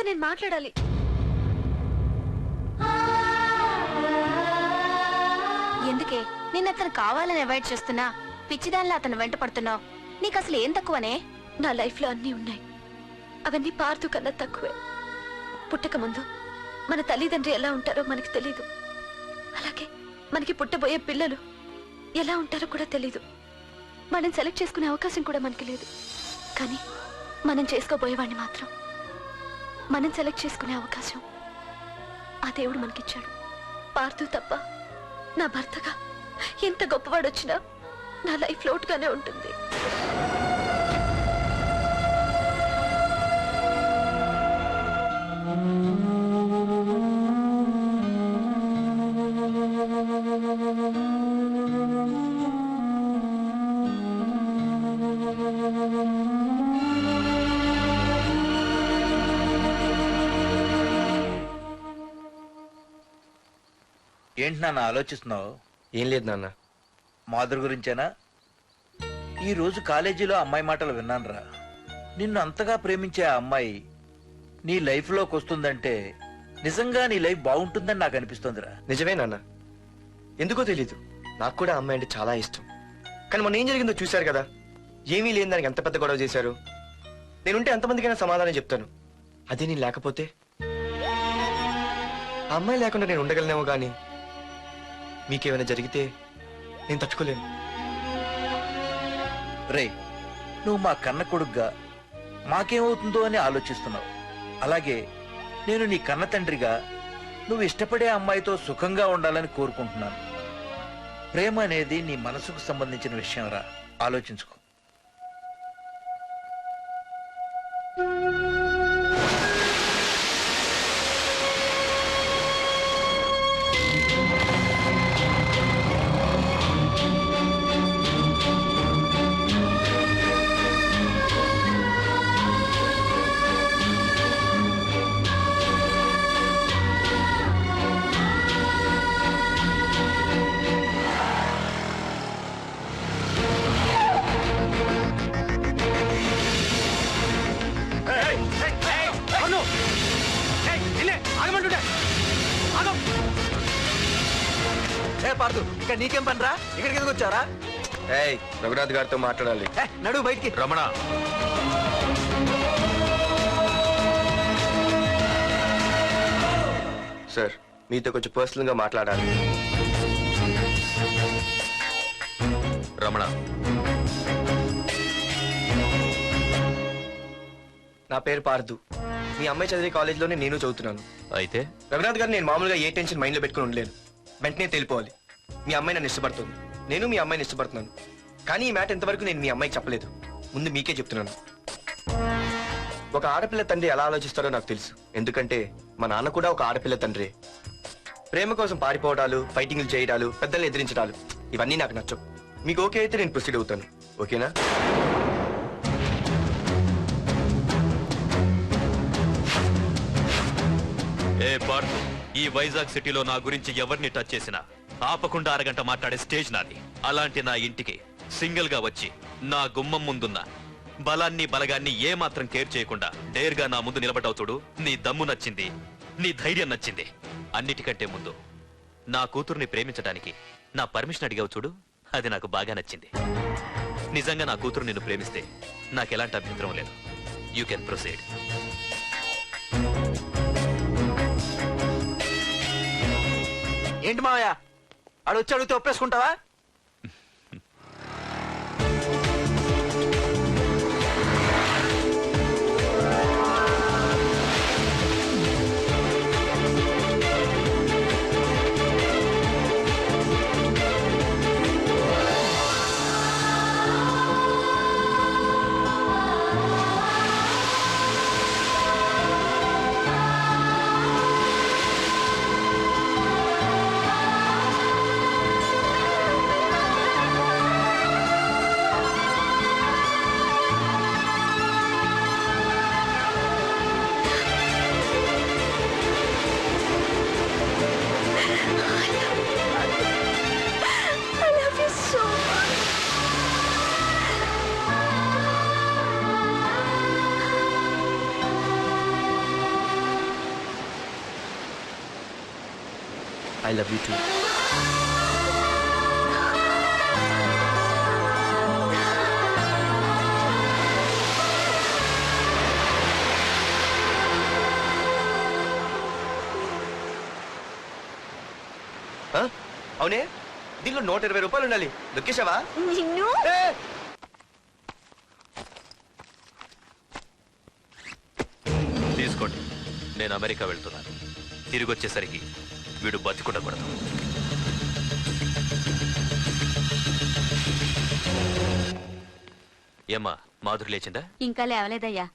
నేను మాట్లాడాలి. ఎందుకే నిన్న అతను కావాలని అవాయిడ్ చేస్తున్నా, పిచ్చిదానిలో అతను వెంట పడుతున్నావు? నీకు అసలు ఏం తక్కువనే? నా లైఫ్ లో అన్నీ ఉన్నాయి, అవన్నీ పార్తు కన్నా తక్కువే. పుట్టక ముందు మన తల్లిదండ్రి ఎలా ఉంటారో మనకి తెలీదు, అలాగే మనకి పుట్టబోయే పిల్లలు ఎలా ఉంటారో కూడా తెలీదు. మనం సెలెక్ట్ చేసుకునే అవకాశం కూడా మనకి లేదు. కానీ మనం చేసుకోబోయేవాడిని మాత్రం మనం సెలెక్ట్ చేసుకునే అవకాశం ఆ దేవుడు మనకిచ్చాడు. పార్తు తప్ప నా భర్తగా ఎంత గొప్పవాడు వచ్చినా నా లైఫ్ లోటుగానే ఉంటుంది. ఏంటి నాన్న ఆలోచిస్తున్నావు? ఏం లేదు నాన్న. మాధురి గురించేనా? ఈ రోజు కాలేజీలో అమ్మాయి మాటలు విన్నానురా. నిన్ను అంతగా ప్రేమించే ఆ అమ్మాయి నీ లైఫ్ లోకి వస్తుందంటే నిజంగా నీ లైఫ్ బాగుంటుందని నాకు అనిపిస్తుందిరా. నిజమే నాన్న, ఎందుకో తెలీదు, నాకు కూడా అమ్మాయి అంటే చాలా ఇష్టం. కానీ మొన్న ఏం జరిగిందో చూశారు కదా, ఏమీ లేని దానికి ఎంత పెద్ద గొడవ చేశారు. నేనుంటే ఎంతమందికైనా సమాధానం చెప్తాను, అదే నేను లేకపోతే? ఆ అమ్మాయి లేకుండా నేను ఉండగలనేమో, కానీ మీకేమైనా జరిగితే నేను తట్టుకోలేను. రే, నువ్వు మా కన్న కొడుగ్గా మాకేమవుతుందో అని ఆలోచిస్తున్నావు. అలాగే నేను నీ కన్న తండ్రిగా నువ్వు ఇష్టపడే అమ్మాయితో సుఖంగా ఉండాలని కోరుకుంటున్నాను. ప్రేమ అనేది నీ మనసుకు సంబంధించిన విషయం రా, ఆలోచించుకో. పార్దు, ఇక్కడ నీకేం పనిరా? ఇక్కడికి ఎందుకు వచ్చారా? రఘునాథ్ గారితో మాట్లాడాలి. నడు బయటికి. రమణ, సార్ మీతో కొంచెం పర్సనల్ గా మాట్లాడాలి. రమణ, నా పేరు పార్దు. మీ అమ్మాయి చదివే కాలేజ్లోనే నేను చదువుతున్నాను. అయితే రఘునాథ్ గారు, నేను మామూలుగా ఏ టెన్షన్ మైండ్ లో పెట్టుకుని ఉండలేను. వెంటనే తెలిపోవాలి. మీ అమ్మాయి నన్ను ఇష్టపడుతుంది, నేను మీ అమ్మాయిని ఇష్టపడుతున్నాను. కానీ ఈ మ్యాట్ ఇంతవరకు నేను మీ అమ్మాయికి చెప్పలేదు. ముందు మీకే చెప్తున్నాను. ఒక ఆడపిల్ల తండ్రి ఎలా ఆలోచిస్తారో నాకు తెలుసు, ఎందుకంటే మా నాన్న కూడా ఒక ఆడపిల్ల తండ్రి. ప్రేమ కోసం పారిపోవడాలు, ఫైటింగ్లు చేయడాలు, పెద్దల్ని ఎదిరించడాలు, ఇవన్నీ నాకు నచ్చవు. మీకు ఓకే అయితే నేను ప్రొసీడ్ అవుతాను. ఓకేనా? పార్దు, ఈ వైజాగ్ సిటీలో నా గురించి ఎవరిని టచ్ చేసినా ఆపకుండా అరగంట మాట్లాడే స్టేజ్ నాది. అలాంటి నా ఇంటికి సింగిల్ గా వచ్చి నా గుమ్మం ముందున్న బలాన్ని బలగాన్ని ఏమాత్రం కేర్ చేయకుండా డేర్గా నా ముందు నిలబడ్డావు చూడు. నీ దమ్ము నచ్చింది, నీ ధైర్యం నచ్చింది. అన్నిటికంటే ముందు నా కూతుర్ని ప్రేమించడానికి నా పర్మిషన్ అడిగావు చూడు, అది నాకు బాగా నచ్చింది. నిజంగా నా కూతురు నిన్ను ప్రేమిస్తే నాకెలాంటి అభ్యంతరం లేదు. You can proceed. ఏంటి మావయ్య, ఆడు వచ్చి అడిగితే ఒప్పేసుకుంటావా? I love you too. అవునే, దీనిలో 120 రూపాయలు ఉండాలి. దొక్కేశావా? నిన్ను తీసుకోండి, నేను అమెరికా వెళ్తున్నాను. తిరిగి వచ్చేసరికి వీడు బతికుండకూడదు. ఏమ్మా, మాధురి లేచిందా? ఇంకా లేవలేదయ్యా.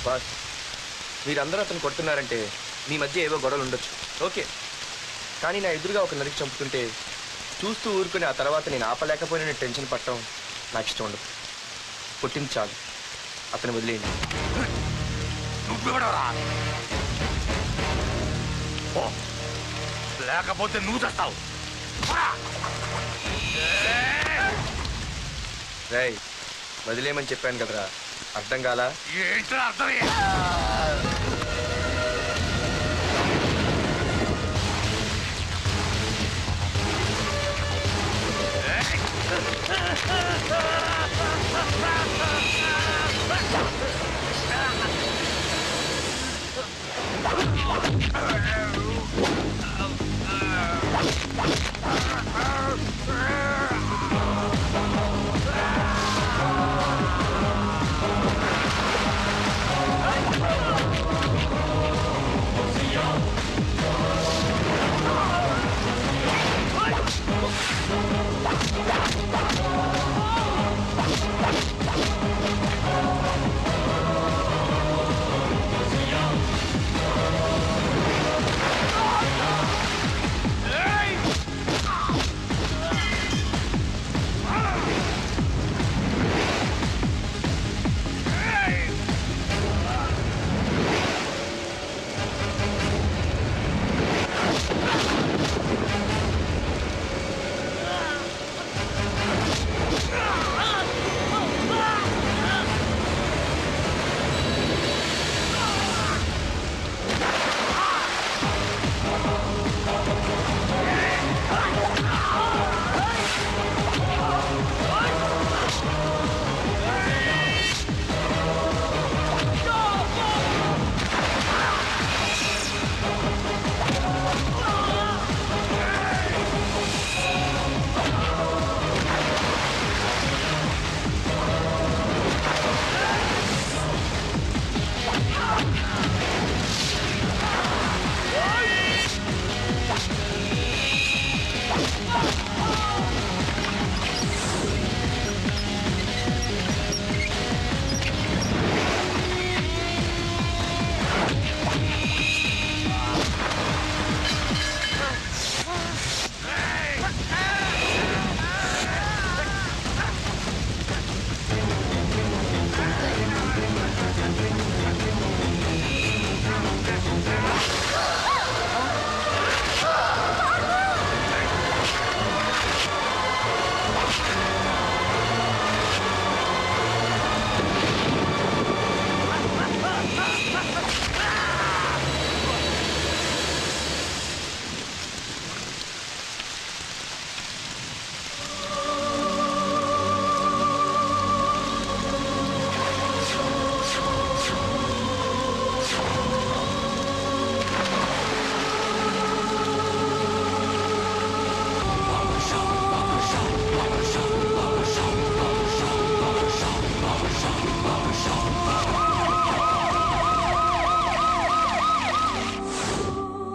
బాస్, మీరందరూ అతను కొడుతున్నారంటే మీ మధ్య ఏవో గొడవలు ఉండొచ్చు, ఓకే. కానీ నా ఎదురుగా ఒక నరికి చంపుతుంటే చూస్తూ ఊరుకుని ఆ తర్వాత నేను ఆపలేకపోయిన టెన్షన్ పట్టడం నాకు ఇష్టం ఉండదు. కొట్టింది చాలు, అతను వదిలేయండి. లేకపోతే నువ్వు చేస్తావు. రేయ్, వదిలేయమని చెప్పాను కదరా, అర్థం కాలా? ఏంటో అర్థం.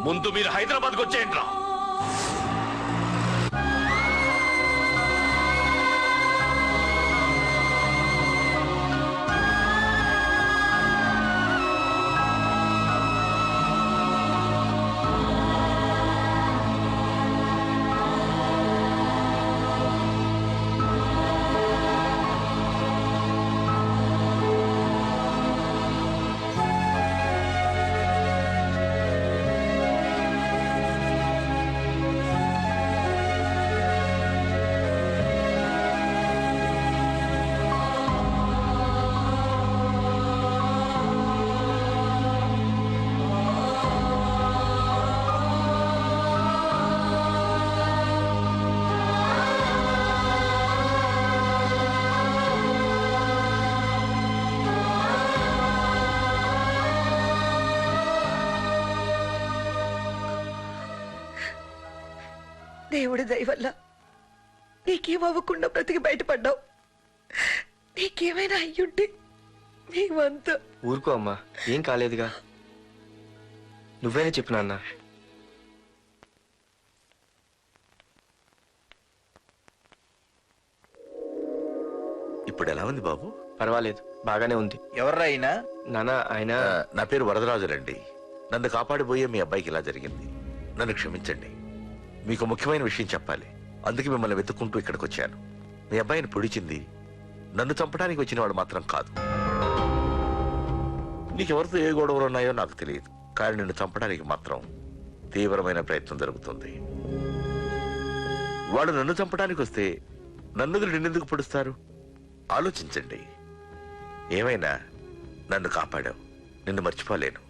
ముందు మీరు హైదరాబాద్కి వచ్చేయండి రా. దేవుడి దయ వల్ల నీకేమవ్వకుండా బ్రతికి బయటపడ్డావు. నీకేమైనా అయ్యుంటే మేమంతా. ఊరుకో అమ్మా, ఏం కాలేదుగా. నువ్వేనే చెప్పు నాన్న. ఇప్పుడు ఎలా ఉంది బాబు? పర్వాలేదు, బాగానే ఉంది. ఎవర్రా అయినా? నాన్న ఆయన నా పేరు వరదరాజులండి. నన్ను కాపాడిపోయే మీ అబ్బాయికి ఇలా జరిగింది. నన్ను క్షమించండి. మీకు ముఖ్యమైన విషయం చెప్పాలి. అందుకే మిమ్మల్ని వెతుక్కుంటూ ఇక్కడికి వచ్చాను. మీ అబ్బాయిని పొడిచింది నన్ను చంపడానికి వచ్చిన వాడు మాత్రం కాదు. నీకెవరితో ఏ గొడవలు ఉన్నాయో నాకు తెలియదు, కానీ నిన్ను చంపడానికి మాత్రం తీవ్రమైన ప్రయత్నం జరుగుతుంది. వాడు నన్ను చంపడానికి వస్తే నన్ను నిన్నెందుకు పొడుస్తారు? ఆలోచించండి. ఏమైనా నన్ను కాపాడావు, నిన్ను మర్చిపోలేను.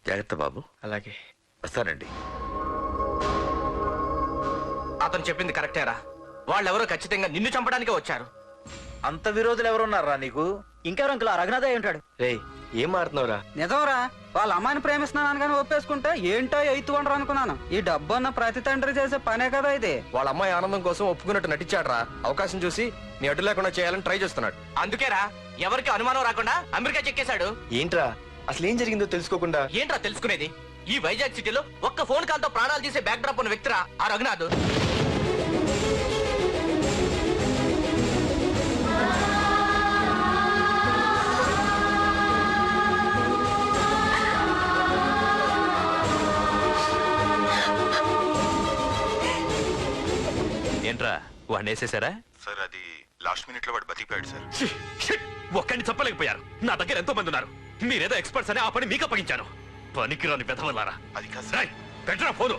జాగ్రత్త బాబు. అలాగే వస్తానండి. అతను చెప్పింది కరెక్టేరా. వాళ్ళెవరో ఖచ్చితంగా నిన్ను చంపడానికే వచ్చారు. అంత విరోధులు ఎవరున్నారా నీకు? ఇంకెవరు అంకుల్? రఘునాథే ఉంటాడు. రే, ఏం మారుతున్నావురా? నిజంరా, వాళ్ళ అమ్మాయిని ప్రేమిస్తున్నాను కానీ ఒప్పేసుకుంటే ఏంటో ఎయిత్ వండర్ అనుకున్నాను. ఈ డబ్బు అన్న ప్రతి తండ్రి చేసే పనే కదా ఇది. వాళ్ళ అమ్మాయి ఆనందం కోసం ఒప్పుకున్నట్టు నటించాడురా. అవకాశం చూసి నీ అడ్డు లేకుండా చేయాలని ట్రై చేస్తున్నాడు. అందుకేరా ఎవరికి అనుమానం రాకుండా అమెరికా చెక్కేశాడు. ఏంట్రా అసలు ఏం జరిగిందో తెలుసుకోకుండా? ఏంట్రా తెలుసుకునేది? ఈ వైజాగ్ సిటీలో ఒక్క ఫోన్ కాల్ తో ప్రాణాలు తీసే బ్యాక్ డ్రాప్ ఉన్న వ్యక్తిరా ఆ రఘునాథ్. ఏంట్రా వాడిని వేసేసారా? సార్, అది లాస్ట్ మినిట్ లో వాడు బతికిపోయాడు సార్. ఒక్కడిని చెప్పలేకపోయారు. నా దగ్గర ఎంతో మంది ఉన్నారు. మీరేదో ఎక్స్పర్ట్స్ అని ఆ పని మీకు అప్పగించాను. పనికిరాని వెధవలారా. అది కాదు రేయ్, పెట్టరా ఫోను.